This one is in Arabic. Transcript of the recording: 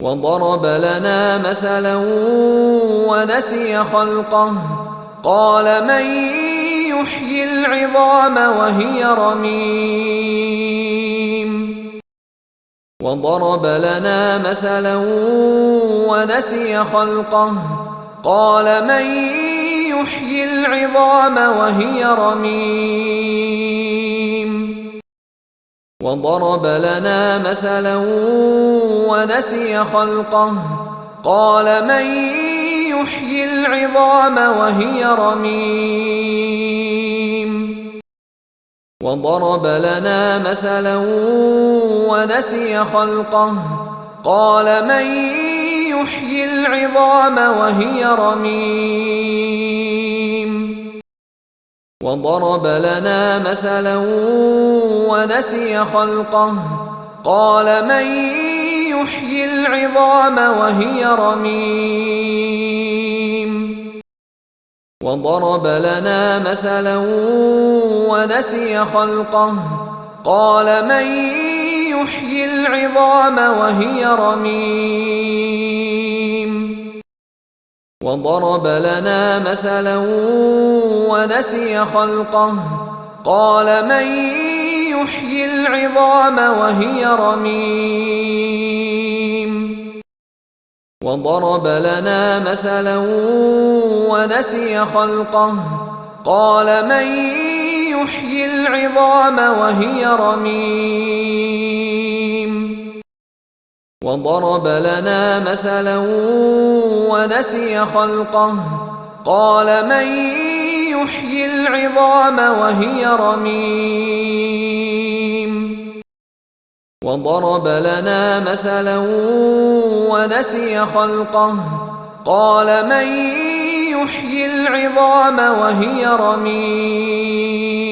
وضرب لنا مثلا ونسي خلقه قال من يحيي العظام وهي رميم وضرب لنا مثلا ونسي خلقه قال من يحيي العظام وهي رميم وضرب لنا مثلا ونسي خلقه قال من يحيي العظام وهي رميم وضرب لنا مثلا ونسي خلقه قال من يحيي العظام وهي رميم وضرب لنا مثلا ونسي خلقه قال من يحيي العظام وهي رميم وضرب لنا مثلا ونسي خلقه قال من يحيي العظام وهي رميم وضرب لنا مثلا ونسي خلقه قال من يحيي العظام وهي رميم وضرب لنا مثلا ونسي خلقه قال من يحيي العظام وهي رميم وضرب لنا مثلا ونسي خلقه قال من يحيي العظام وهي رميم وضرب لنا مثلا ونسي خلقه قال من يحيي العظام وهي رميم